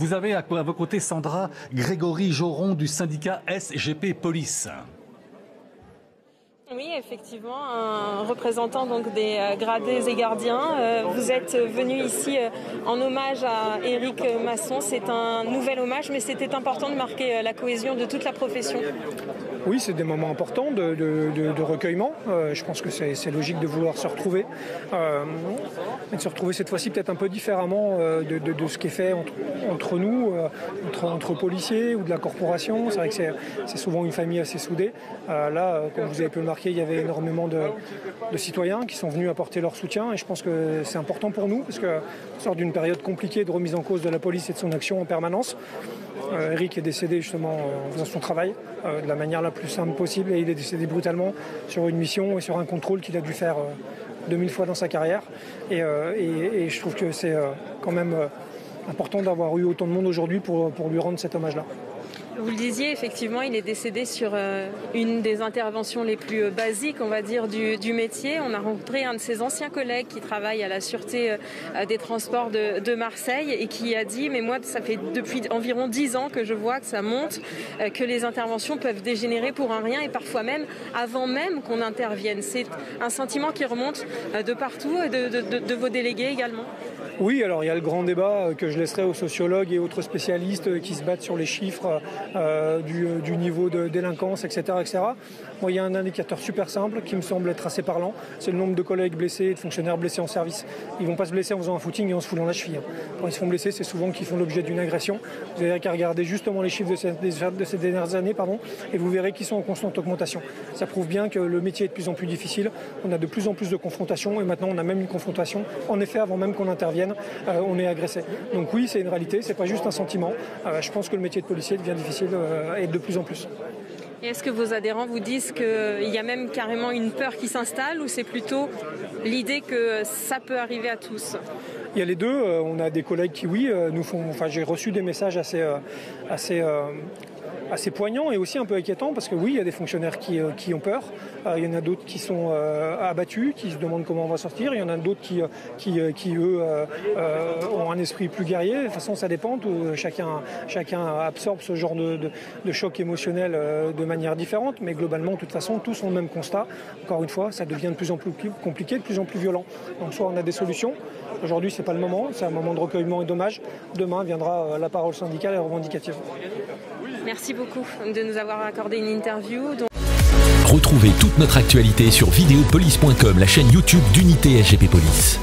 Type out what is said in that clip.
Vous avez à vos côtés Sandra Grégory Joron du syndicat SGP Police. Oui, effectivement, un représentant donc des gradés et gardiens. Vous êtes venu ici en hommage à Éric Masson. C'est un nouvel hommage, mais c'était important de marquer la cohésion de toute la profession. Oui, c'est des moments importants de recueillement. Je pense que c'est logique de vouloir se retrouver. Mais de se retrouver cette fois-ci peut-être un peu différemment de ce qui est fait entre nous, entre policiers ou de la corporation. C'est vrai que c'est souvent une famille assez soudée. Là, comme vous avez pu le marquer, il y avait énormément de citoyens qui sont venus apporter leur soutien. Et je pense que c'est important pour nous parce qu'on sort d'une période compliquée de remise en cause de la police et de son action en permanence. Éric est décédé justement en faisant son travail de la manière la plus simple possible et il est décédé brutalement sur une mission et sur un contrôle qu'il a dû faire 2000 fois dans sa carrière et je trouve que c'est quand même important d'avoir eu autant de monde aujourd'hui pour lui rendre cet hommage-là. Vous le disiez, effectivement, il est décédé sur une des interventions les plus basiques, on va dire, du métier. On a rencontré un de ses anciens collègues qui travaille à la sûreté des transports de Marseille et qui a dit « Mais moi, ça fait depuis environ 10 ans que je vois que ça monte, que les interventions peuvent dégénérer pour un rien et parfois même avant même qu'on intervienne. » C'est un sentiment qui remonte de partout et de vos délégués également. Oui, alors il y a le grand débat que je laisserai aux sociologues et autres spécialistes qui se battent sur les chiffres du niveau de délinquance, etc., etc. Moi, il y a un indicateur super simple qui me semble être assez parlant, c'est le nombre de collègues blessés et de fonctionnaires blessés en service. Ils ne vont pas se blesser en faisant un footing et en se foulant la cheville. Quand ils se font blesser, c'est souvent qu'ils font l'objet d'une agression. Vous avez qu'à regarder justement les chiffres de ces dernières années, et vous verrez qu'ils sont en constante augmentation. Ça prouve bien que le métier est de plus en plus difficile, on a de plus en plus de confrontations et maintenant on a même une confrontation. En effet, avant même qu'on intervienne, on est agressé. Donc oui, c'est une réalité, c'est pas juste un sentiment. Je pense que le métier de policier devient difficile et de plus en plus. Et est-ce que vos adhérents vous disent qu'il y a même carrément une peur qui s'installe ou c'est plutôt l'idée que ça peut arriver à tous ? Il y a les deux. On a des collègues qui, oui, nous font. Enfin, j'ai reçu des messages assez poignants et aussi un peu inquiétants parce que oui, il y a des fonctionnaires qui ont peur. Il y en a d'autres qui sont abattus, qui se demandent comment on va sortir. Il y en a d'autres qui eux, ont un esprit plus guerrier. De toute façon, ça dépend. Chacun absorbe ce genre de choc émotionnel de manière différente. Mais globalement, de toute façon, tous ont le même constat. Encore une fois, ça devient de plus en plus compliqué, de plus en plus violent. Donc soit on a des solutions. Aujourd'hui, ce n'est pas le moment. C'est un moment de recueillement et d'hommage. Demain viendra la parole syndicale et revendicative. Merci beaucoup de nous avoir accordé une interview. Retrouvez toute notre actualité sur videopolice.com, la chaîne YouTube d'Unité SGP Police.